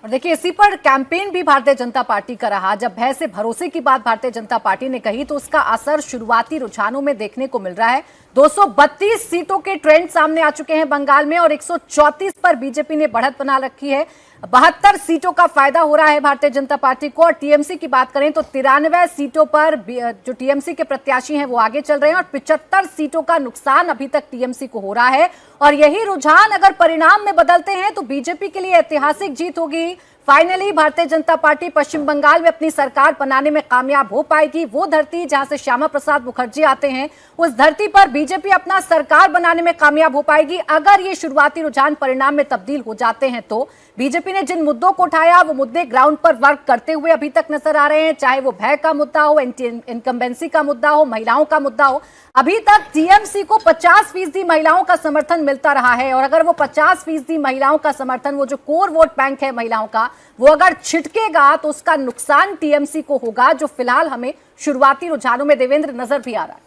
और देखिए इसी पर कैंपेन भी भारतीय जनता पार्टी का रहा। जब भय से भरोसे की बात भारतीय जनता पार्टी ने कही तो उसका असर शुरुआती रुझानों में देखने को मिल रहा है। 232 सीटों के ट्रेंड सामने आ चुके हैं बंगाल में और 134 पर बीजेपी ने बढ़त बना रखी है। 72 सीटों का फायदा हो रहा है भारतीय जनता पार्टी को। और टीएमसी की बात करें तो 93 सीटों पर जो टीएमसी के प्रत्याशी हैं वो आगे चल रहे हैं और 75 सीटों का नुकसान अभी तक टीएमसी को हो रहा है। और यही रुझान अगर परिणाम में बदलते हैं तो बीजेपी के लिए ऐतिहासिक जीत होगी। फाइनली भारतीय जनता पार्टी पश्चिम बंगाल में अपनी सरकार बनाने में कामयाब हो पाएगी। वो धरती जहां से श्यामा प्रसाद मुखर्जी आते हैं, उस धरती पर बीजेपी अपना सरकार बनाने में कामयाब हो पाएगी। अगर ये शुरुआती रुझान परिणाम में तब्दील हो जाते हैं तो बीजेपी ने जिन मुद्दों को उठाया वो मुद्दे ग्राउंड पर वर्क करते हुए अभी तक नजर आ रहे हैं। चाहे वो भय का मुद्दा हो, इनकम्बेंसी का मुद्दा हो, महिलाओं का मुद्दा हो। अभी तक टीएमसी को 50% महिलाओं का समर्थन मिलता रहा है और अगर वो 50% महिलाओं का समर्थन, वो जो कोर वोट बैंक है महिलाओं का, वो अगर छिटकेगा तो उसका नुकसान टीएमसी को होगा, जो फिलहाल हमें शुरुआती रुझानों में देवेंद्र नजर भी आ रहा है।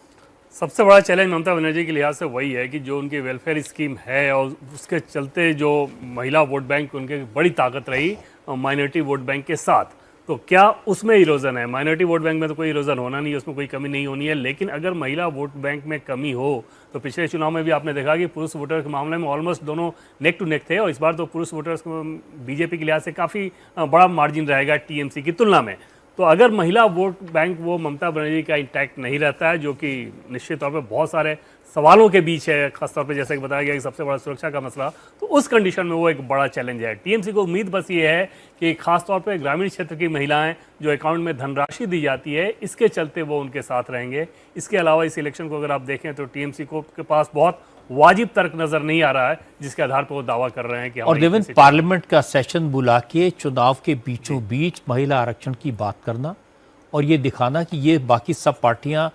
सबसे बड़ा चैलेंज ममता बनर्जी के लिहाज से वही है कि जो उनकी वेलफेयर स्कीम है और उसके चलते जो महिला वोट बैंक उनके बड़ी ताकत रही माइनॉरिटी वोट बैंक के साथ, तो क्या उसमें इरोजन है? माइनॉरिटी वोट बैंक में तो कोई इरोजन होना नहीं है, उसमें कोई कमी नहीं होनी है। लेकिन अगर महिला वोट बैंक में कमी हो तो पिछले चुनाव में भी आपने देखा कि पुरुष वोटर के मामले में ऑलमोस्ट दोनों नेक टू नेक थे और इस बार तो पुरुष वोटर्स को बीजेपी के लिहाज से काफ़ी बड़ा मार्जिन रहेगा टीएमसी की तुलना में। तो अगर महिला वोट बैंक वो ममता बनर्जी का इंटैक्ट नहीं रहता है, जो कि निश्चित तौर पे बहुत सारे सवालों के बीच है, खासतौर पे जैसे कि बताया गया कि सबसे बड़ा सुरक्षा का मसला, तो उस कंडीशन में वो एक बड़ा चैलेंज है। टीएमसी को उम्मीद बस ये है कि खासतौर पे ग्रामीण क्षेत्र की महिलाएं जो अकाउंट में धनराशि दी जाती है, इसके चलते वो उनके साथ रहेंगे। इसके अलावा इस इलेक्शन को अगर आप देखें तो टीएमसी को के पास बहुत वाजिब तर्क नजर नहीं आ रहा है जिसके आधार पर वो दावा कर रहे हैं कि और देवेंद्र, पार्लियामेंट का सेशन बुला के चुनाव के बीचों बीच महिला आरक्षण की बात करना और ये दिखाना कि ये बाकी सब पार्टियां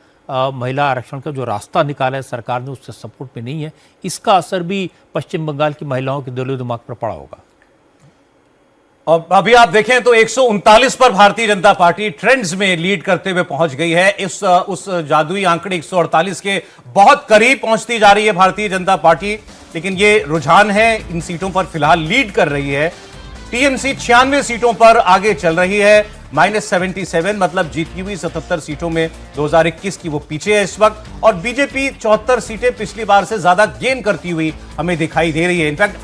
महिला आरक्षण का जो रास्ता निकाला है सरकार ने उससे सपोर्ट में नहीं है, इसका असर भी पश्चिम बंगाल की महिलाओं के दिलो दिमाग पर पड़ा होगा। और अभी आप देखें तो 139 पर भारतीय जनता पार्टी ट्रेंड्स में लीड करते हुए पहुंच गई है। उस जादुई आंकड़े 148 के बहुत करीब पहुंचती जा रही है भारतीय जनता पार्टी। लेकिन ये रुझान है, इन सीटों पर फिलहाल लीड कर रही है। टीएमसी 96 सीटों पर आगे चल रही है, -77 मतलब जीती हुई 77 सीटों में 2021 की वो पीछे है इस वक्त। और बीजेपी 74 सीटें पिछली बार से ज्यादा गेन करती हुई हमें दिखाई दे रही है। इनफैक्ट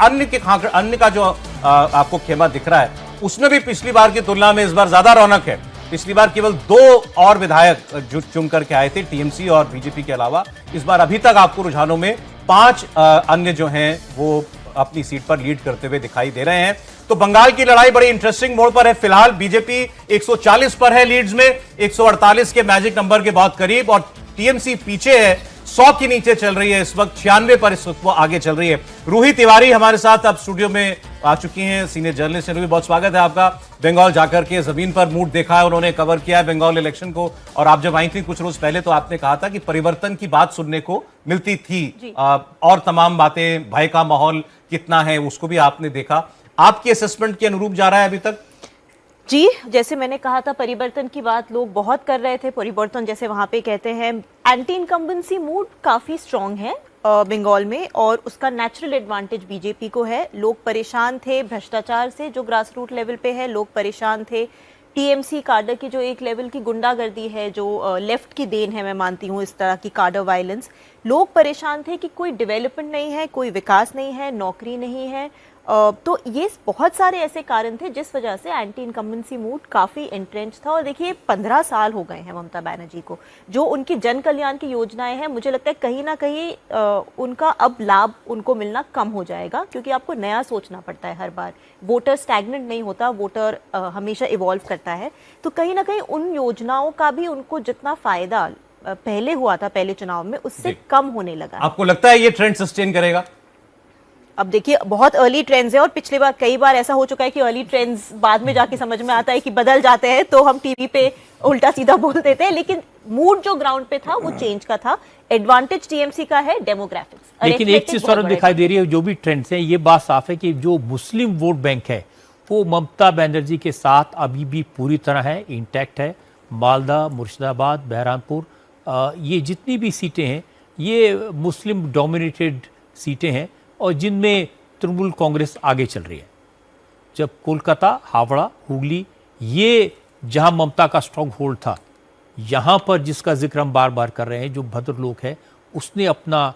अन्य का जो आपको खेमा दिख रहा है उसमें भी पिछली बार की तुलना में इस बार ज्यादा रौनक है। पिछली बार केवल 2 और विधायक चुन करके आए थे टीएमसी और बीजेपी के अलावा। इस बार अभी तक आपको रुझानों में 5 अन्य जो हैं वो अपनी सीट पर लीड करते हुए दिखाई दे रहे हैं। तो बंगाल की लड़ाई बड़ी इंटरेस्टिंग मोड़ पर है। फिलहाल बीजेपी 140 पर है लीड्स में, 148 के मैजिक नंबर के बहुत करीब, और टीएमसी पीछे है, 100 के नीचे चल रही है इस वक्त, 96 पर इस वक्त वो आगे चल रही है। रूही तिवारी हमारे साथ अब स्टूडियो में आ चुकी हैं, सीनियर जर्नलिस्ट हैं। रूही, बहुत स्वागत है आपका। बंगाल जाकर के जमीन पर मूड देखा है, उन्होंने कवर किया है बंगाल इलेक्शन को, और आप जब आई थी कुछ रोज पहले तो आपने कहा था कि परिवर्तन की बात सुनने को मिलती थी और तमाम बातें, भय का माहौल कितना है उसको भी आपने देखा। आपकी असेसमेंट के अनुरूप जा रहा है अभी तक? जी, जैसे मैंने कहा था परिवर्तन की बात लोग बहुत कर रहे थे। परिवर्तन जैसे वहां पे कहते हैं, एंटी इनकम्बेंसी मूड काफी स्ट्रांग है बंगाल में और उसका नेचुरल एडवांटेज बीजेपी को है। लोग परेशान थे भ्रष्टाचार से जो ग्रास रूट लेवल पे है, लोग परेशान थे टीएमसी काडर की जो एक लेवल की गुंडागर्दी है, जो लेफ्ट की देन है, मैं मानती हूँ इस तरह की काडर वायलेंस। लोग परेशान थे कि कोई डेवलपमेंट नहीं है, कोई विकास नहीं है, नौकरी नहीं है। तो ये बहुत सारे ऐसे कारण थे जिस वजह से एंटी इनकम्बेंसी मूड काफ़ी इंट्रेंच था। और देखिए 15 साल हो गए हैं ममता बनर्जी को, जो उनकी जन कल्याण की योजनाएं हैं, मुझे लगता है कहीं ना कहीं उनका अब लाभ उनको मिलना कम हो जाएगा, क्योंकि आपको नया सोचना पड़ता है हर बार। वोटर स्टैग्नेंट नहीं होता, वोटर हमेशा इवॉल्व करता है। तो कहीं ना कहीं उन योजनाओं का भी उनको जितना फायदा पहले हुआ था पहले चुनाव में, उससे कम होने लगा। आपको लगता है ये ट्रेंड सस्टेन करेगा? अब देखिए बहुत अर्ली ट्रेंड्स है और पिछली बार कई बार ऐसा हो चुका है कि अर्ली ट्रेंड्स बाद में जाके समझ में आता है कि बदल जाते हैं, तो हम टीवी पे उल्टा सीधा बोल देते हैं। लेकिन मूड जो ग्राउंड पे था वो चेंज का था। एडवांटेज टीएमसी का है डेमोग्राफिक्स। लेकिन एक चीज स्वरूप दिखाई दे रही है, जो भी ट्रेंड्स हैं, ये बात साफ है कि जो मुस्लिम वोट बैंक है वो ममता बनर्जी के साथ अभी भी पूरी तरह है, इंटैक्ट है। मालदा, मुर्शिदाबाद, बहरामपुर, ये जितनी भी सीटें हैं ये मुस्लिम डोमिनेटेड सीटें हैं और जिनमें तृणमूल कांग्रेस आगे चल रही है। जब कोलकाता, हावड़ा, हुगली, ये जहां ममता का स्ट्रॉन्ग होल्ड था, यहां पर जिसका जिक्र हम बार बार कर रहे हैं, जो भद्र लोग है, उसने अपना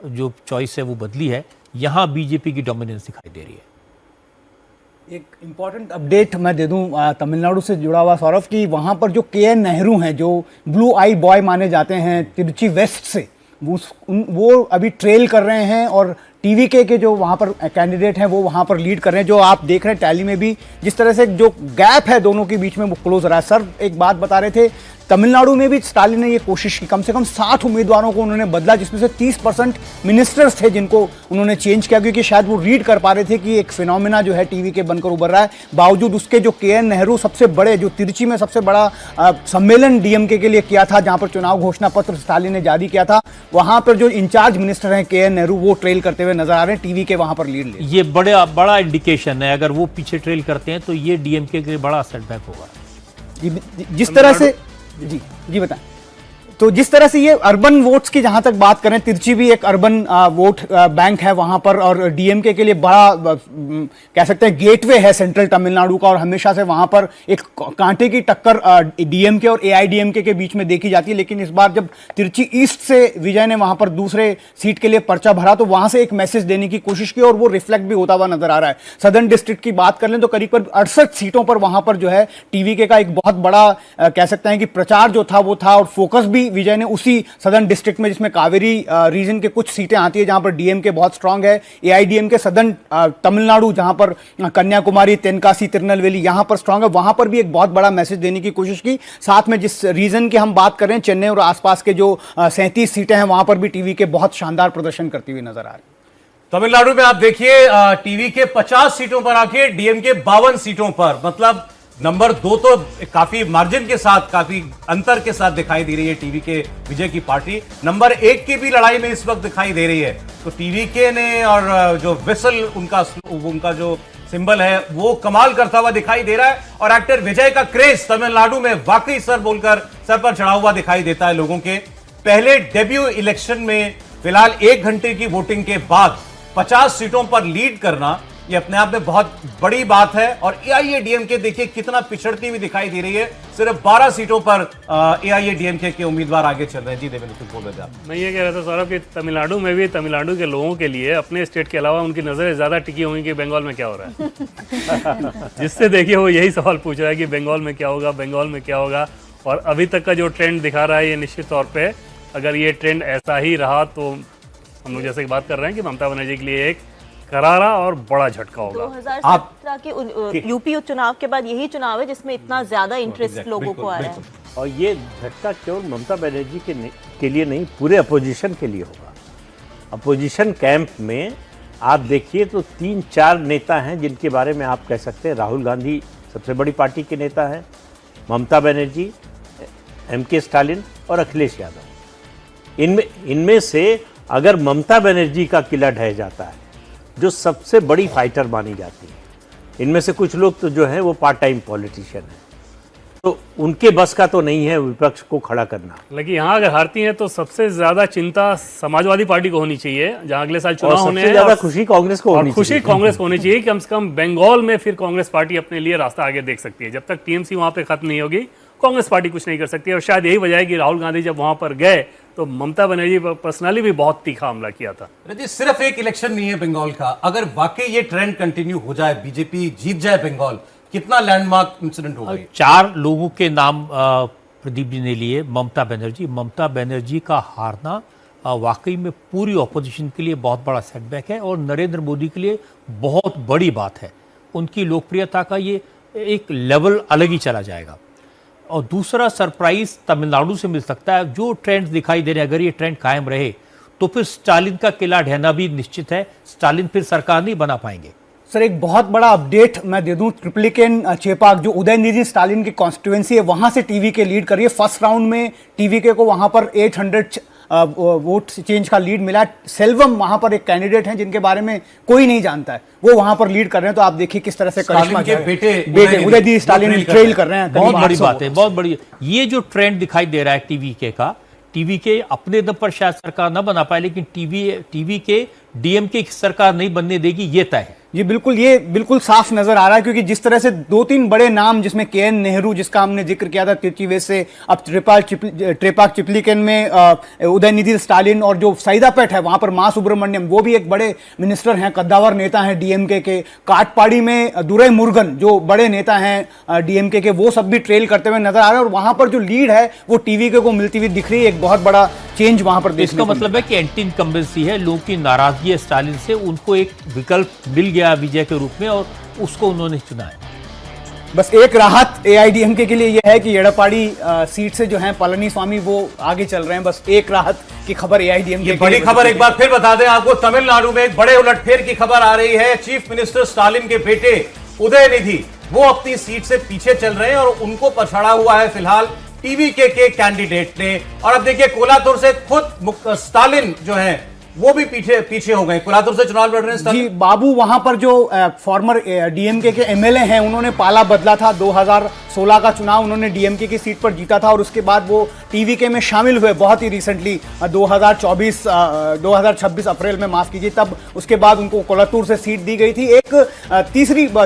जो चॉइस है वो बदली है। यहां बीजेपी की डोमिनेंस दिखाई दे रही है। एक इम्पॉर्टेंट अपडेट मैं दे दूं तमिलनाडु से जुड़ा हुआ सौरभ, कि वहाँ पर जो के एन नेहरू हैं, जो ब्लू आई बॉय माने जाते हैं तिरुचि वेस्ट से, वो अभी ट्रेल कर रहे हैं, और टीवीके के जो वहाँ पर कैंडिडेट हैं वो वहाँ पर लीड कर रहे हैं। जो आप देख रहे हैं टैली में भी जिस तरह से जो गैप है दोनों के बीच में वो क्लोज रहा है। सर एक बात बता रहे थे, तमिलनाडु में भी स्टालिन ने ये कोशिश की, कम से कम 60 उम्मीदवारों को उन्होंने बदला, जिसमें से 30% मिनिस्टर्स थे जिनको उन्होंने चेंज किया, क्योंकि शायद वो रीड कर पा रहे थे कि एक फिनोमिना जो है टीवी के बनकर उभर रहा है। बावजूद उसके जो के एन नेहरू सबसे बड़े, जो तिरुचि में सबसे बड़ा सम्मेलन डीएमके के लिए किया था, जहां पर चुनाव घोषणा पत्र स्टालिन ने जारी किया था, वहां पर जो इंचार्ज मिनिस्टर हैं के एन नेहरू, वो ट्रेल करते हुए नजर आ रहे हैं, टीवी के वहां पर लीड ले। ये बड़ा इंडिकेशन है, अगर वो पीछे ट्रेल करते हैं तो ये डीएमके के लिए बड़ा सेटबैक होगा। जिस तरह से जी बताएं। तो जिस तरह से ये अर्बन वोट्स की जहां तक बात करें, तिरुचि भी एक अर्बन वोट बैंक है वहां पर, और डीएमके के लिए बड़ा कह सकते हैं गेटवे है सेंट्रल तमिलनाडु का, और हमेशा से वहां पर एक कांटे की टक्कर डीएमके और एआईडीएमके के बीच में देखी जाती है। लेकिन इस बार जब तिरुचि ईस्ट से विजय ने वहां पर दूसरे सीट के लिए पर्चा भरा, तो वहां से एक मैसेज देने की कोशिश की, और वो रिफ्लेक्ट भी होता हुआ नजर आ रहा है। सदर्न डिस्ट्रिक्ट की बात कर लें तो करीब 68 सीटों पर वहां पर जो है टीवीके का एक बहुत बड़ा कह सकते हैं कि प्रचार जो था वो था, और फोकस भी विजय ने उसी सदर्न डिस्ट्रिक्ट में, जिसमें कावेरी रीजन के कुछ सीटें आती है जहां पर डीएमके बहुत स्ट्रांग है, एआईडीएमके सदर्न तमिलनाडु जहां पर कन्याकुमारी, तेनकासी, तिरुनेलवेली यहां पर स्ट्रांग है, वहां पर भी एक बहुत बड़ा मैसेज देने की कोशिश की। साथ में जिस रीजन की हम बात कर रहे हैं, चेन्नई और आसपास के जो 37 सीटें हैं, वहां पर भी टीवी के बहुत शानदार प्रदर्शन करती हुई नजर आ रही है। तमिलनाडु में आप देखिए टीवी के 50 सीटों पर आके डीएमके 52 सीटों पर, मतलब नंबर 2 तो काफी मार्जिन के साथ, काफी अंतर के साथ दिखाई दे रही है टीवी के विजय की पार्टी। नंबर 1 की भी लड़ाई में इस वक्त दिखाई दे रही है। तो टीवी के ने और जो विसल उनका जो सिंबल है वो कमाल करता हुआ दिखाई दे रहा है, और एक्टर विजय का क्रेज तमिलनाडु में वाकई सर बोलकर सर पर चढ़ा हुआ दिखाई देता है लोगों के। पहले डेब्यू इलेक्शन में फिलहाल 1 घंटे की वोटिंग के बाद 50 सीटों पर लीड करना, ये अपने आप में बहुत बड़ी बात है। और एआईएडीएमके देखिए कितना पिछड़ती हुई दिखाई दे रही है, सिर्फ 12 सीटों पर एआईएडीएमके के उम्मीदवार आगे चल रहे हैं। जी देवेंद्र, कुछ बोल रहे थे आप? मैं ये कह रहा था सौरभ कि तमिलनाडु में भी तमिलनाडु के लोगों के लिए अपने स्टेट के अलावा उनकी नजरें ज्यादा टिकी होंगी कि बंगाल में क्या हो रहा है। जिससे देखिए वो यही सवाल पूछ रहा है कि बंगाल में क्या होगा, बंगाल में क्या होगा। और अभी तक का जो ट्रेंड दिखा रहा है, ये निश्चित तौर पर अगर ये ट्रेंड ऐसा ही रहा तो हम लोग जैसे बात कर रहे हैं कि ममता बनर्जी के लिए एक करारा और बड़ा झटका होगा। 2017 के यूपी उपचुनाव के बाद यही चुनाव है जिसमें इतना ज्यादा इंटरेस्ट लोगों को आ रहा है। और ये झटका केवल ममता बनर्जी के लिए नहीं, पूरे अपोजिशन के लिए होगा। अपोजिशन कैंप में आप देखिए तो 3-4 नेता हैं जिनके बारे में आप कह सकते हैं, राहुल गांधी सबसे बड़ी पार्टी के नेता हैं, ममता बनर्जी, एमके स्टालिन और अखिलेश यादव। इनमें से अगर ममता बनर्जी का किला ढह जाता है, जो सबसे बड़ी फाइटर मानी जाती है, इनमें से कुछ लोग तो जो है वो पार्ट टाइम पॉलिटिशियन है, तो उनके बस का तो नहीं है विपक्ष को खड़ा करना। लेकिन यहाँ अगर हारती हैं तो सबसे ज्यादा चिंता समाजवादी पार्टी को होनी चाहिए, जहाँ अगले साल चुनाव होने हैं। ज्यादा खुशी कांग्रेस को होनी चाहिए। खुशी कांग्रेस को होनी चाहिए, कम से कम बंगाल में फिर कांग्रेस पार्टी अपने लिए रास्ता आगे देख सकती है। जब तक टीएमसी वहां पे खत्म नहीं होगी, कांग्रेस पार्टी कुछ नहीं कर सकती है। और शायद यही वजह है कि राहुल गांधी जब वहां पर गए तो ममता बनर्जी पर्सनली भी बहुत तीखा हमला किया था। सिर्फ एक इलेक्शन नहीं है बंगाल का, अगर वाकई ये ट्रेंड कंटिन्यू हो जाए, बीजेपी जीत जाए बंगाल, कितना लैंडमार्क इंसिडेंट होगा। 4 लोगों के नाम प्रदीप जी ने लिए। ममता बनर्जी का हारना वाकई में पूरी ऑपोजिशन के लिए बहुत बड़ा सेटबैक है, और नरेंद्र मोदी के लिए बहुत बड़ी बात है। उनकी लोकप्रियता का ये एक लेवल अलग ही चला जाएगा। और दूसरा सरप्राइज तमिलनाडु से मिल सकता है। जो ट्रेंड दिखाई दे रहे हैं, अगर ये ट्रेंड कायम रहे तो फिर स्टालिन का किला ढहना भी निश्चित है। स्टालिन फिर सरकार नहीं बना पाएंगे। सर एक बहुत बड़ा अपडेट मैं दे दूं, ट्रिप्लिकेन चेपाक जो उदयनिधि स्टालिन की कॉन्स्टिट्यूएंसी है, वहां से टीवी के लीड करिए। फर्स्ट राउंड में टीवीके को वहां पर 800 वोट चेंज का लीड मिला। सेल्वम वहां पर एक कैंडिडेट हैं जिनके बारे में कोई नहीं जानता है, वो वहां पर लीड कर रहे हैं। तो आप देखिए किस तरह से स्टालिन के बेटे उदयनिधि स्टालिन ट्रेल कर रहे हैं। बहुत बड़ी बात है, बहुत बड़ी। ये जो ट्रेंड दिखाई दे रहा है टीवीके का, टीवीके अपने दम पर शायद सरकार न बना पाए, लेकिन टीवी के डीएमके की सरकार नहीं बनने देगी, ये तय है। जी बिल्कुल, ये बिल्कुल साफ नजर आ रहा है, क्योंकि जिस तरह से 2-3 बड़े नाम, जिसमें के.एन. नेहरू जिसका हमने जिक्र किया था तिर्चीवेस से, अब ट्रेपाक चिपलिकेन में उदयनिधि स्टालिन, और जो सईदापेट है वहां पर मा सुब्रमण्यम, वो भी एक बड़े मिनिस्टर हैं, कद्दावर नेता हैं डीएमके के। काटपाड़ी में दुरई मुरुगन जो बड़े नेता हैं डीएमके के, वो सब भी ट्रेल करते हुए नजर आ रहे हैं, और वहां पर जो लीड है वो टीवीके को मिलती हुई दिख रही है। एक बहुत बड़ा चेंज वहां पर देखने इसका को मतलब है कि एंटी इनकम्बेंसी है, लोगों की नाराजगी है स्टालिन से, उनको एक विकल्प मिल गया विजय के रूप में और उसको उन्होंने चुना है। बस एक राहत एआईडीएमके के लिए यह है कि एड़ापाड़ी सीट से जो है पलनीस्वामी वो आगे चल रहे हैं। बस एक राहत की खबर एआईडीएमके। ये बड़ी खबर एक बार फिर बता दें आपको, तमिलनाडु में एक बड़े उलटफेर की खबर आ रही है। चीफ मिनिस्टर स्टालिन के बेटे उदयनिधि वो अपनी सीट से पीछे चल रहे हैं और उनको पछाड़ा हुआ है फिलहाल टीवीके के कैंडिडेट ने। और अब देखिए कोलातुर से खुद स्टालिन जो है वो भी पीछे हो गए। कोलातुर से चुनाव लड़ रहे हैं जी बाबू, वहां पर जो फॉर्मर डीएमके के एमएलए हैं उन्होंने पाला बदला था। 2016 का चुनाव उन्होंने डीएमके की सीट पर जीता था और उसके बाद वो टीवीके में शामिल हुए बहुत ही रिसेंटली 2026 अप्रैल में, माफ कीजिए, तब उसके बाद उनको कोलातुर से सीट दी गई थी। एक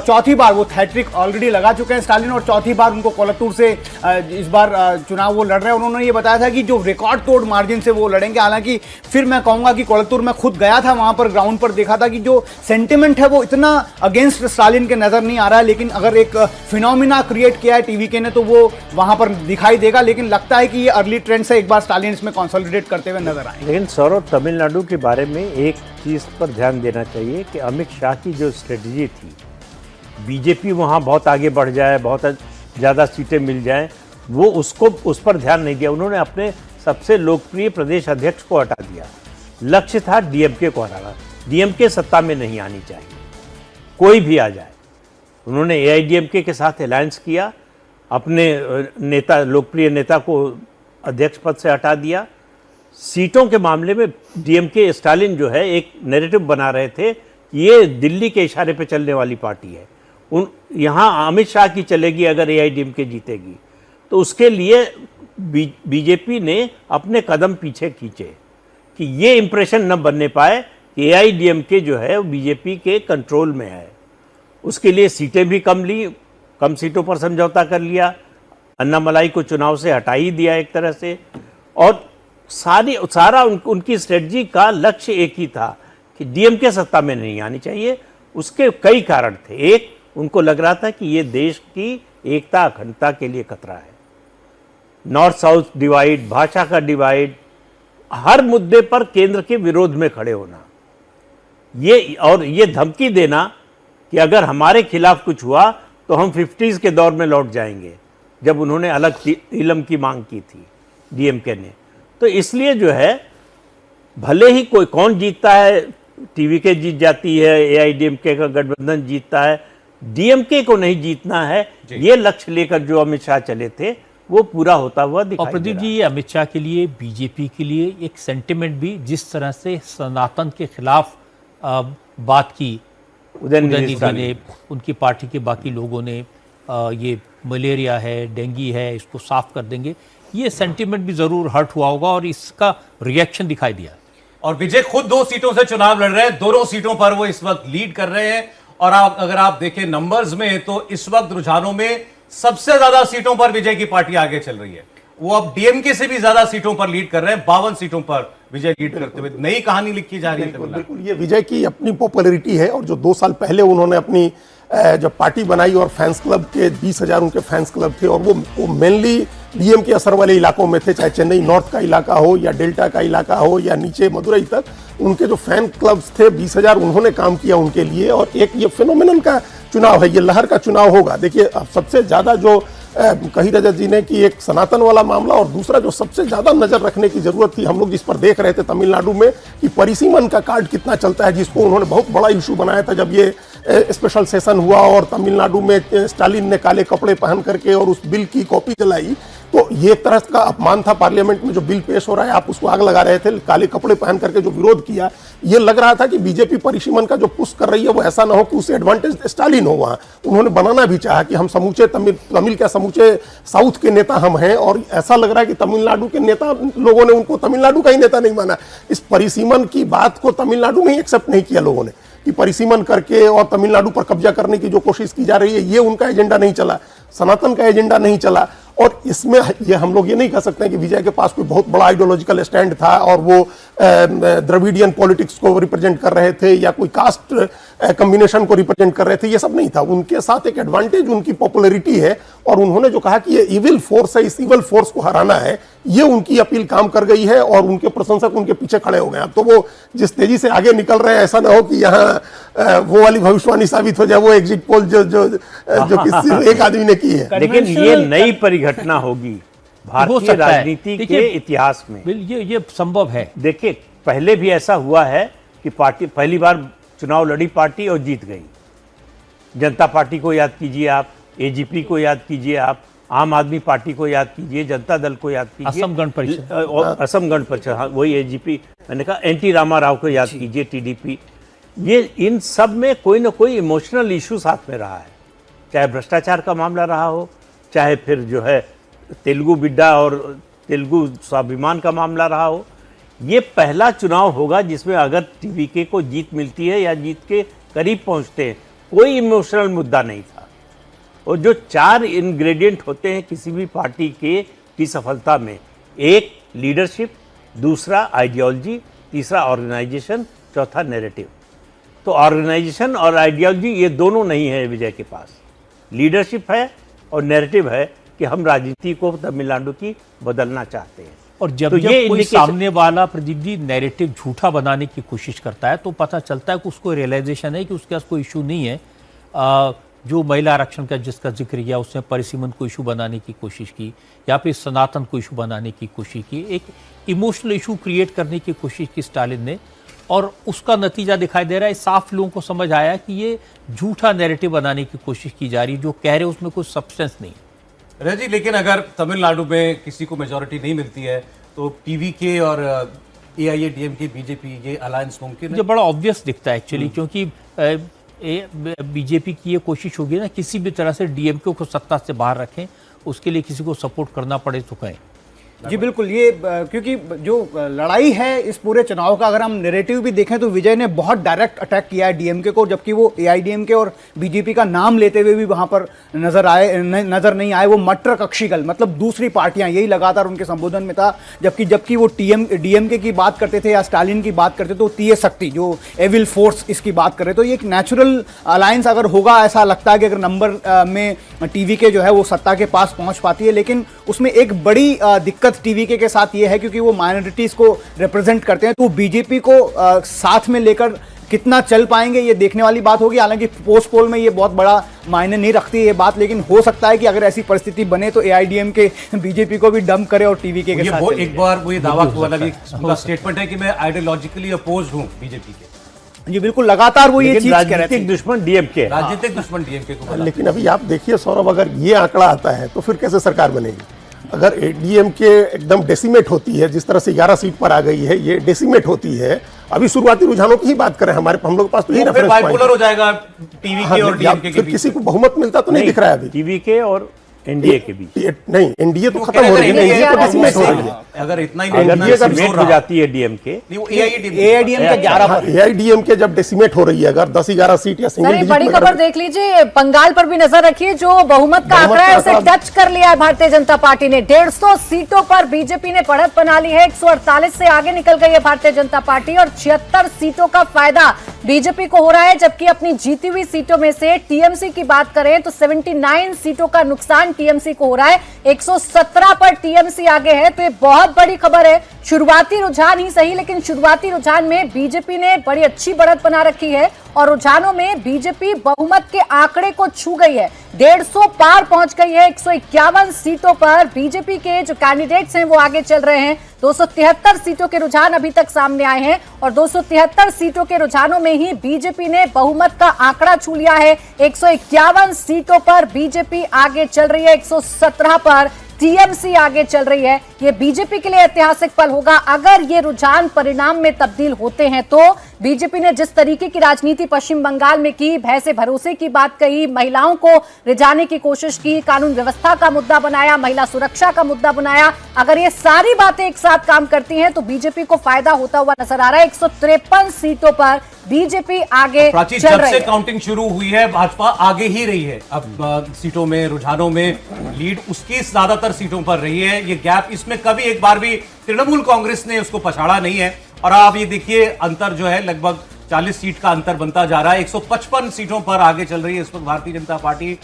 चौथी बार वो हैट्रिक ऑलरेडी लगा चुके हैं स्टालिन, और चौथी बार उनको कोलातुर से इस बार चुनाव वो लड़ रहे हैं। उन्होंने ये बताया था कि जो रिकॉर्ड तोड़ मार्जिन से वो लड़ेंगे। हालांकि फिर मैं कहूंगा कि कोलातुर में खुद गया था, वहां पर ग्राउंड पर देखा था कि जो सेंटिमेंट है वो इतना अगेंस्ट स्टालिन के नजर नहीं आ रहा है, लेकिन अगर एक फिनोमिना क्रिएट किया है टीवीके ने तो वो वहां पर दिखाई देगा। लेकिन लगता है कि ये अर्ली ट्रेंड से एक बार स्टालिन इसमें कंसोलिडेट करते हुए नजर आए। लेकिन सौरभ, तमिलनाडु के बारे में एक चीज पर ध्यान देना चाहिए कि अमित शाह की जो स्ट्रेटजी थी, बीजेपी वहां बहुत आगे बढ़ जाए, बहुत ज्यादा सीटें मिल जाएं, वो उस पर ध्यान नहीं दिया। उन्होंने अपने सबसे लोकप्रिय प्रदेश अध्यक्ष को हटा दिया। लक्ष्य था डीएमके को हराना। डीएमके सत्ता में नहीं आनी चाहिए, कोई भी आ जाए। उन्होंने एआईडीएमके के साथ अलायंस किया, अपने नेता, लोकप्रिय नेता को अध्यक्ष पद से हटा दिया। सीटों के मामले में डीएमके, स्टालिन जो है एक नैरेटिव बना रहे थे कि ये दिल्ली के इशारे पे चलने वाली पार्टी है, यहाँ अमित शाह की चलेगी अगर एआईडीएमके जीतेगी। तो उसके लिए बीजेपी ने अपने कदम पीछे खींचे कि ये इंप्रेशन न बनने पाए कि एआईडीएमके जो है वो बीजेपी के कंट्रोल में है। उसके लिए सीटें भी कम ली, कम सीटों पर समझौता कर लिया, अन्नामलाई को चुनाव से हटा ही दिया एक तरह से। और सारा उनकी स्ट्रेटजी का लक्ष्य एक ही था कि डीएमके सत्ता में नहीं आनी चाहिए। उसके कई कारण थे। एक, उनको लग रहा था कि ये देश की एकता अखंडता के लिए खतरा है। नॉर्थ साउथ डिवाइड, भाषा का डिवाइड, हर मुद्दे पर केंद्र के विरोध में खड़े होना, ये धमकी देना कि अगर हमारे खिलाफ कुछ हुआ तो हम 50s के दौर में लौट जाएंगे, जब उन्होंने अलग इलम की मांग की थी डीएमके ने। तो इसलिए जो है, भले ही कोई कौन जीतता है, टीवीके जीत जाती है, एआईडीएमके का गठबंधन जीतता है, डीएमके को नहीं जीतना है, ये लक्ष्य लेकर जो अमित शाह चले थे वो पूरा होता हुआ दिखाई दे रहा है। और प्रदीप जी, ये अमित शाह के लिए, बीजेपी के लिए एक सेंटिमेंट भी, जिस तरह से सनातन के खिलाफ बात की उदयनिधि ने, उनकी पार्टी के बाकी लोगों ने, ये मलेरिया है, डेंगू है, इसको साफ कर देंगे, ये सेंटिमेंट भी जरूर हर्ट हुआ होगा और इसका रिएक्शन दिखाई दिया। और विजय खुद 2 सीटों से चुनाव लड़ रहे हैं, दोनों सीटों पर वो इस वक्त लीड कर रहे हैं। और अगर आप देखें नंबर्स में तो इस वक्त रुझानों में सबसे ज्यादा सीटों पर विजय की पार्टी आगे चल रही है। वो अब डीएमके से भी ज्यादा सीटों पर लीड कर रहे हैं, 52 सीटों पर विजय लीड करते हुए नई कहानी लिखी जा रही है। बिल्कुल, ये विजय की अपनी पॉपुलैरिटी है। और जो 2 साल पहले उन्होंने अपनी जब पार्टी बनाई और फैंस क्लब के 20,000 उनके फैंस क्लब थे, और वो मेनली डीएम के असर वाले इलाकों में थे, चाहे चेन्नई नॉर्थ का इलाका हो या डेल्टा का इलाका हो या नीचे मदुरई तक, उनके जो फैन क्लब्स थे 20,000, उन्होंने काम किया उनके लिए। और एक ये फिनोमिनन का चुनाव है, ये लहर का चुनाव होगा। देखिए, अब सबसे ज्यादा जो कही रजत जी ने कि एक सनातन वाला मामला, और दूसरा जो सबसे ज्यादा नजर रखने की जरूरत थी, हम लोग जिस पर देख रहे थे तमिलनाडु में, कि परिसीमन का कार्ड कितना चलता है, जिसको उन्होंने बहुत बड़ा इशू बनाया था जब ये स्पेशल सेशन हुआ और तमिलनाडु में स्टालिन ने काले कपड़े पहन करके और उस बिल की कॉपी चलाई। तो ये एक तरह का अपमान था, पार्लियामेंट में जो बिल पेश हो रहा है आप उसको आग लगा रहे थे, काले कपड़े पहन करके जो विरोध किया। ये लग रहा था कि बीजेपी परिसीमन का जो पुश कर रही है वो ऐसा ना हो कि उससे एडवांटेज स्टालिन हो। वहां उन्होंने बनाना भी चाहा कि हम समूचे तमिल क्या समूचे साउथ के नेता हम हैं, और ऐसा लग रहा है कि तमिलनाडु के नेता लोगों ने उनको तमिलनाडु का ही नेता नहीं माना। इस परिसीमन की बात को तमिलनाडु में ही एक्सेप्ट नहीं किया लोगों ने। कि परिसीमन करके और तमिलनाडु पर कब्जा करने की जो कोशिश की जा रही है, ये उनका एजेंडा नहीं चला, सनातन का एजेंडा नहीं चला। और इसमें ये हम लोग ये नहीं कह सकते हैं कि विजय के पास कोई बहुत बड़ा आइडियोलॉजिकल स्टैंड था और वो द्रविडियन पॉलिटिक्स को रिप्रेजेंट कर रहे थे या कोई कास्ट कॉम्बिनेशन को रिप्रेजेंट कर रहे थे, ये सब नहीं था। उनके साथ एक एडवांटेज उनकी पॉपुलैरिटी है और उन्होंने जो कहा कि ये इविल फोर्स है, इस इविल फोर्स को हराना है, ये उनकी अपील काम कर गई है और उनके प्रशंसक उनके पीछे खड़े हो गए। अब तो वो जिस तेजी से आगे निकल रहे हैं, ऐसा ना हो कि यहाँ वो वाली भविष्यवाणी साबित हो जाए, वो एग्जिट पोल जो किसी एक आदमी ने की है। लेकिन ये नई परिघटना होगी भारतीय राजनीति के इतिहास में, ये संभव है। देखिए पहले भी ऐसा हुआ है कि पार्टी पहली बार चुनाव लड़ी पार्टी और जीत गई। जनता पार्टी को याद कीजिए आप, एजीपी को याद कीजिए आप, आम आदमी पार्टी को याद कीजिए, जनता दल को याद कीजिए, असम गण परिषद, असम गण परिषद, हाँ, वही एजीपी, मैंने कहा एनटी रामा राव को याद कीजिए, टीडीपी। ये इन सब में कोई ना कोई इमोशनल इशू साथ में रहा है, चाहे भ्रष्टाचार का मामला रहा हो, चाहे फिर जो है तेलुगु बिड्डा और तेलुगु स्वाभिमान का मामला रहा हो। ये पहला चुनाव होगा जिसमें अगर टीवीके को जीत मिलती है या जीत के करीब पहुंचते हैं, कोई इमोशनल मुद्दा नहीं था। और जो 4 इंग्रेडिएंट होते हैं किसी भी पार्टी की सफलता में, एक लीडरशिप, दूसरा आइडियोलॉजी, तीसरा ऑर्गेनाइजेशन, चौथा नैरेटिव। तो ऑर्गेनाइजेशन और आइडियोलॉजी ये दोनों नहीं है विजय के पास। लीडरशिप है और नैरेटिव है कि हम राजनीति को तमिलनाडु की बदलना चाहते हैं। और जब तो ये कोई सामने वाला प्रदीप जी नैरेटिव झूठा बनाने की कोशिश करता है तो पता चलता है कि उसको रियलाइजेशन है कि उसके पास कोई इशू नहीं है। जो महिला आरक्षण का जिसका जिक्र किया, उसने परिसीमन को इशू बनाने की कोशिश की या फिर सनातन को इशू बनाने की कोशिश की, एक इमोशनल इशू क्रिएट करने की कोशिश की स्टालिन ने, और उसका नतीजा दिखाई दे रहा है। साफ लोगों को समझ आया कि ये झूठा नैरेटिव बनाने की कोशिश की जा रही है, जो कह रहे उसमें कोई सब्सटेंस नहीं। जी, लेकिन अगर तमिलनाडु में किसी को मेजोरिटी नहीं मिलती है तो टीवीके और एआईएडीएमके बीजेपी ये अलायंस मुमकिन है? मुझे बड़ा ऑब्वियस दिखता है एक्चुअली, क्योंकि बीजेपी की ये कोशिश होगी ना किसी भी तरह से डीएमके को सत्ता से बाहर रखें, उसके लिए किसी को सपोर्ट करना पड़े तो कहें। जी बिल्कुल, ये क्योंकि जो लड़ाई है इस पूरे चुनाव का, अगर हम नैरेटिव भी देखें तो विजय ने बहुत डायरेक्ट अटैक किया है डीएमके को, जबकि वो एआईडीएमके और बीजेपी का नाम लेते हुए भी वहां पर नजर नहीं आए। वो मटर कक्षीगल, मतलब दूसरी पार्टियां, यही लगातार उनके संबोधन में था। जबकि वो डीएमके की बात करते थे या स्टालिन की बात करते तो तीय शक्ति, जो एविल फोर्स, इसकी बात करें तो ये एक नेचुरल अलायंस अगर होगा, ऐसा लगता है कि अगर नंबर में टीवीके जो है वो सत्ता के पास पहुंच पाती है। लेकिन उसमें एक बड़ी दिक्कत टीवीके के साथ ये है क्योंकि वो माइनॉरिटीज को रिप्रेजेंट करते हैं, तो बीजेपी को साथ में लेकर कितना चल पाएंगे ये देखने वाली बात होगी। हालांकि पोस्ट पोल में ये बहुत बड़ा मायने नहीं रखती ये बात, लेकिन हो सकता है कि अगर ऐसी परिस्थिति बने तो एआईडीएमके बीजेपी को भी डंप करे और टीवीके के साथ एक बार वो ये दावा वाला भी स्टेटमेंट है कि मैं आइडियोलॉजिकली अपोज हूं बीजेपी के। जी बिल्कुल, लगातार वो ये चीज कह रहे थे। राजनीतिक दुश्मन डीएमके, राजनीतिक दुश्मन डीएमके को। लेकिन अभी आप देखिए सौरभ, अगर ये आंकड़ा आता है तो फिर कैसे सरकार बनेगी? अगर एडीएमके एकदम डेसिमेट होती है, जिस तरह से 11 सीट पर आ गई है, ये डेसिमेट होती है। अभी शुरुआती रुझानों की ही बात करें, हम लोग के पास तो यही रेफरेंस पॉइंट बाइपोलर हो जाएगा टीवीके और डीएमके के बीच। किसी को बहुमत मिलता तो नहीं दिख रहा है अभी टीवीके और एनडीए के बीच। नहीं, एनडीए तो खत्म हो रही है, एनडीए तो डेसिमेट हो रही है। अगर इतना ही एनडीए का मेट हो जाती है डीएमके, एआईडीएमके 11 पर, एआईडीएमके जब डेसिमेट हो रही है, अगर 10-11 सीट या सिंगल डिजिट बड़ी खबर देख लीजिए, बंगाल पर भी नजर रखिए। जो बहुमत का आंकड़ा है उसे टच कर लिया है भारतीय जनता पार्टी ने। 150 सीटों पर बीजेपी ने बढ़त बना ली है। 148 से आगे निकल गई है भारतीय जनता पार्टी और 76 सीटों का फायदा बीजेपी को हो रहा है, जबकि अपनी जीती हुई सीटों में से टीएमसी की बात करें तो 79 सीटों का नुकसान टीएमसी को हो रहा है। 117 पर टीएमसी आगे है, तो ये बहुत बड़ी खबर है। शुरुआती रुझान ही सही, लेकिन शुरुआती रुझान में बीजेपी ने बड़ी अच्छी बढ़त बना रखी है और रुझानों में बीजेपी बहुमत के आंकड़े को छू गई है। 150 पार पहुंच गई है। 151 सीटों पर बीजेपी के जो कैंडिडेट्स हैं वो आगे चल रहे हैं। 273 सीटों के रुझान अभी तक सामने आए हैं और 273 सीटों के रुझानों में ही बीजेपी ने बहुमत का आंकड़ा छू लिया है। 151 सीटों पर बीजेपी आगे चल रही है, 117 पर टीएमसी आगे चल रही है। ये बीजेपी के लिए ऐतिहासिक पल होगा अगर ये रुझान परिणाम में तब्दील होते हैं तो। बीजेपी ने जिस तरीके की राजनीति पश्चिम बंगाल में की, भय से भरोसे की बात कही, महिलाओं को रिझाने की कोशिश की, कानून व्यवस्था का मुद्दा बनाया, महिला सुरक्षा का मुद्दा बनाया, अगर ये सारी बातें एक साथ काम करती हैं तो बीजेपी को फायदा होता हुआ नजर आ रहा है। 153 सीटों पर बीजेपी आगे प्राची, चल जब रही से है। काउंटिंग शुरू हुई है भाजपा आगे ही रही है। अब सीटों में, रुझानों में लीड उसकी ज्यादातर सीटों पर रही है। ये गैप, इसमें कभी एक बार भी तृणमूल कांग्रेस ने उसको पछाड़ा नहीं है। और आप ये देखिए, अंतर जो है लगभग 40 सीट का अंतर बनता जा रहा है। 155 सीटों पर आगे चल रही है इस वक्त Bharatiya Janata party.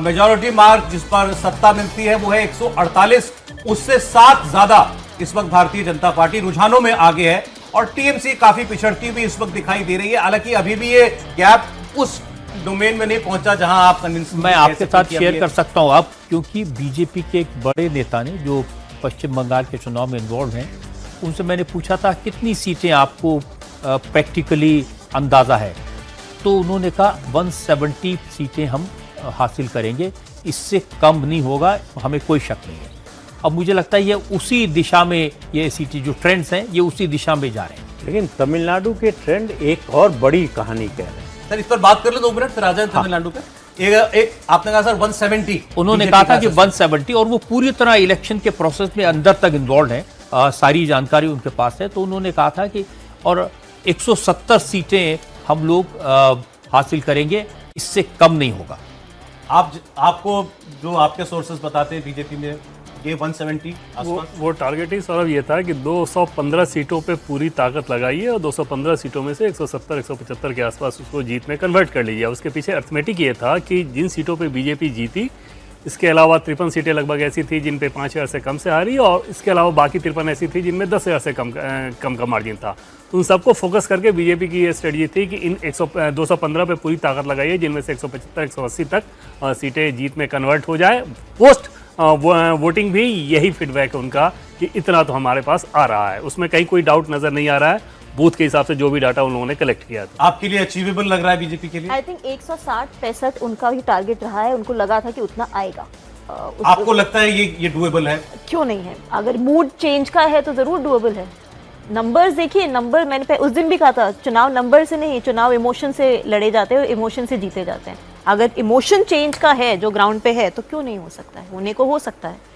Majority mark जिस पर सत्ता मिलती है वो है 148, उससे 7 ज्यादा इस वक्त भारतीय जनता पार्टी रुझानों में आगे है। और टीएमसी काफी पिछड़ती हुई इस वक्त दिखाई दे रही है। हालांकि अभी भी ये गैप उस डोमेन में नहीं पहुंचा जहां आप कन्विंस। मैं आपके साथ शेयर कर सकता हूं अब, क्योंकि बीजेपी के एक बड़े नेता ने जो पश्चिम बंगाल के चुनाव में इन्वॉल्व हैं, उनसे मैंने पूछा था कितनी सीटें आपको प्रैक्टिकली अंदाजा है, तो उन्होंने कहा 170 सीटें हम हासिल करेंगे, इससे कम नहीं होगा, हमें कोई शक नहीं है। अब मुझे लगता है ये उसी दिशा में, ये सीटें जो ट्रेंड्स हैं ये उसी दिशा में जा रहे हैं। लेकिन तमिलनाडु के ट्रेंड एक और बड़ी कहानी कह रहे हैं। सर इस पर बात कर ले 2 मिनट, फिर आ जाए तमिलनाडु पे। एक आपने कहा सर 170, उन्होंने कहा था कि 170, और वो पूरी तरह इलेक्शन के प्रोसेस में अंदर तक इन्वॉल्व है, सारी जानकारी उनके पास है। तो उन्होंने कहा था कि और 170 सीटें हम लोग हासिल करेंगे, इससे कम नहीं होगा। आपको जो आपके सोर्सेज बताते हैं बीजेपी में ये 170 आसपास वो टारगेट ही सौरभ ये था कि 215 सीटों पे पूरी ताकत लगाइए और 215 सीटों में से 170-175 के आसपास उसको जीत में कन्वर्ट कर लीजिए। उसके पीछे अर्थमेटिक ये था कि जिन सीटों पे बीजेपी जीती, इसके अलावा 53 सीटें लगभग ऐसी थी जिन पे 5000 से कम से हारी, और इसके अलावा बाकी 53 ऐसी थी जिनमें 10,000 से कम का मार्जिन था। तो उन सबको फोकस करके बीजेपी की ये स्ट्रेटजी थी कि इन 215 पे पूरी ताकत लगाइए, जिनमें से 175-180 तक सीटें जीत में कन्वर्ट हो जाए। पोस्ट वोटिंग भी यही फीडबैक है उनका कि इतना तो हमारे पास आ रहा है, उसमें कहीं कोई डाउट नजर नहीं आ रहा है। बूथ के हिसाब से जो भी डाटा उन लोगों ने कलेक्ट किया था। आपके लिए अचीवेबल लग रहा है बीजेपी के लिए? आई थिंक 160-65 उनका भी टारगेट रहा है, उनको लगा था कि उतना आएगा। आपको लगता है ये डुएबल है? क्यों नहीं है, अगर मूड चेंज का है तो जरूर डुएबल है। नंबर्स देखिए, नंबर मैंने उस दिन भी कहा था, चुनाव नंबर से नहीं, चुनाव इमोशन से लड़े जाते हैं, इमोशन से जीते जाते हैं। अगर इमोशन चेंज का है जो ग्राउंड पे है तो क्यों नहीं हो सकता है, होने को हो सकता है।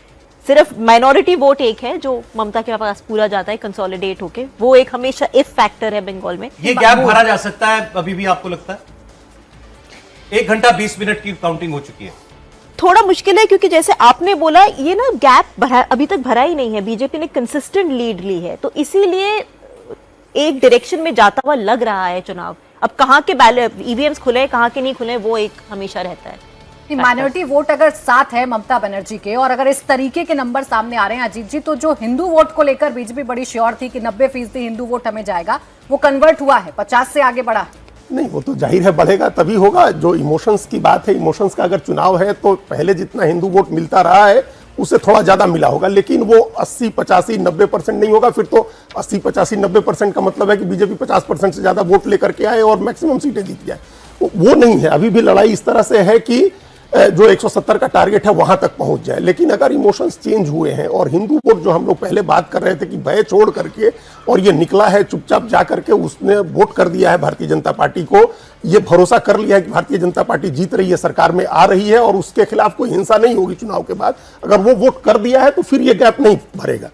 सिर्फ माइनॉरिटी वोट एक है जो ममता के पास पूरा जाता है कंसोलिडेट होके, वो एक हमेशा इफ फैक्टर है बंगाल में। ये गैप भरा जा सकता है अभी भी, आपको लगता है? 1 घंटा 20 मिनट की काउंटिंग हो चुकी है। थोड़ा मुश्किल है क्योंकि जैसे आपने बोला, ये ना गैप अभी तक भरा ही नहीं है। बीजेपी ने कंसिस्टेंट लीड ली है, तो इसीलिए एक डायरेक्शन में जाता हुआ लग रहा है चुनाव। अब कहाँ के ईवीएम्स खुले, कहाँ के नहीं खुले, वो एक हमेशा रहता है। माइनॉरिटी वोट अगर साथ है ममता बनर्जी के, और अगर इस तरीके के नंबर सामने आ रहे हैं अजीत जी, तो जो हिंदू वोट को लेकर बीजेपी बड़ी श्योर थी कि 90% हिंदू वोट हमें जाएगा, वो कन्वर्ट हुआ है, 50 से आगे बढ़ा। नहीं, वो तो जाहिर है बढ़ेगा तभी होगा। जो इमोशंस की बात है, इमोशंस का अगर चुनाव है तो पहले जितना हिंदू वोट मिलता रहा है उससे थोड़ा ज्यादा मिला होगा, लेकिन वो 80, 85, 90% नहीं होगा। फिर तो 80, 85, 90% का मतलब है कि बीजेपी 50% से ज्यादा वोट लेकर के आए और मैक्सिमम सीटें जीत जाए। वो नहीं है। अभी भी लड़ाई इस तरह से है कि जो 170 का टारगेट है वहां तक पहुंच जाए। लेकिन अगर इमोशंस चेंज हुए हैं और हिंदू वोट जो हम लोग पहले बात कर रहे थे कि भय छोड़ करके, और ये निकला है चुपचाप जा करके उसने वोट कर दिया है भारतीय जनता पार्टी को, ये भरोसा कर लिया है कि भारतीय जनता पार्टी जीत रही है, सरकार में आ रही है और उसके खिलाफ कोई हिंसा नहीं होगी चुनाव के बाद, अगर वो वोट कर दिया है तो फिर ये गैप नहीं भरेगा।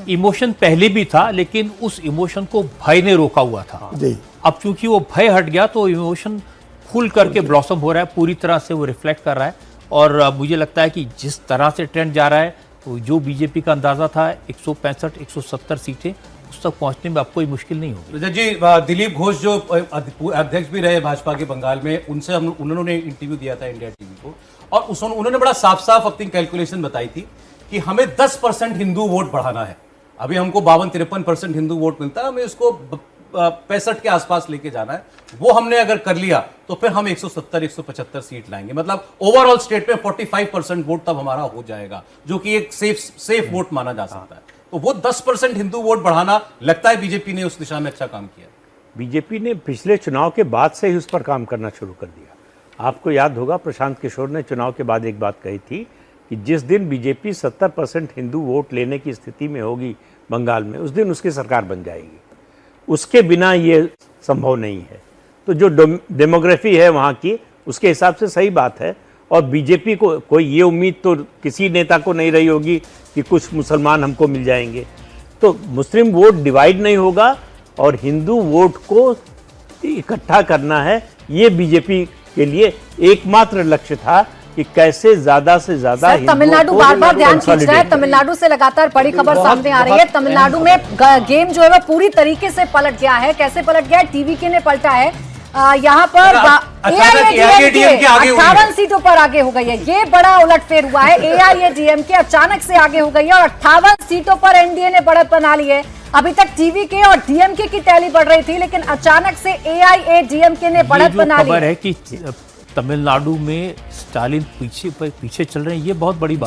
इमोशन पहले भी था, लेकिन उस इमोशन को भय ने रोका हुआ था। जी, अब चूंकि वो भय हट गया तो इमोशन खुल करके ब्लॉसम हो रहा है, पूरी तरह से वो रिफ्लेक्ट कर रहा है। और मुझे लगता है कि जिस तरह से ट्रेंड जा रहा है, तो जो बीजेपी का अंदाजा था 165-170 सीटें, उस तक पहुंचने में अब कोई मुश्किल नहीं होगी। रजत जी, दिलीप घोष जो अध्यक्ष भी रहे भाजपा के बंगाल में, उनसे उन्होंने इंटरव्यू दिया था इंडिया टीवी को, और उन्होंने बड़ा साफ साफ अपनी कैलकुलेशन बताई थी कि हमें 10% हिंदू वोट बढ़ाना है। अभी हमको 52-53% हिंदू वोट मिलता है, हमें इसको 65 के आसपास लेके जाना है। वो हमने अगर कर लिया तो फिर हम 170-175 सीट लाएंगे। मतलब ओवरऑल स्टेट में 45% वोट तब हमारा हो जाएगा, जो कि एक सेफ वोट माना जा सकता है। तो वो 10% हिंदू वोट बढ़ाना, लगता है बीजेपी ने उस दिशा में अच्छा काम किया। बीजेपी ने पिछले चुनाव के बाद से ही उस पर काम करना शुरू कर दिया। आपको याद होगा, प्रशांत किशोर ने चुनाव के बाद एक बात कही थी कि जिस दिन बीजेपी 70% हिंदू वोट लेने की स्थिति में होगी बंगाल में, उस दिन उसकी सरकार बन जाएगी। उसके बिना ये संभव नहीं है। तो जो डेमोग्राफी है वहाँ की, उसके हिसाब से सही बात है। और बीजेपी को कोई ये उम्मीद तो किसी नेता को नहीं रही होगी कि कुछ मुसलमान हमको मिल जाएंगे। तो मुस्लिम वोट डिवाइड नहीं होगा और हिंदू वोट को इकट्ठा करना है। ये बीजेपी के लिए एकमात्र लक्ष्य था कि कैसे ज्यादा से ज्यादा सर, तमिलनाडु बार बार ध्यान खींच रहा है। तमिलनाडु से लगातार बड़ी खबर सामने आ रही है। तमिलनाडु में गेम जो है वो पूरी तरीके से पलट गया है। कैसे पलट गया है? टीवीके ने पलटा है। यहाँ पर AIADMK आगे हुई है। 58 सीटों पर आगे हो गई है। ये बड़ा उलटफेर हुआ है। AIADMK अचानक से आगे हो गई है और 58 सीटों पर एनडीए ने बढ़त बना ली है। अभी तक टीवीके और डीएमके की टैली बढ़ रही थी, लेकिन अचानक से AIADMK ने बढ़त बना ली। खबर है कि तमिलनाडु में स्टालिन पीछे चल रहे हैं, ये बहुत बड़ी बात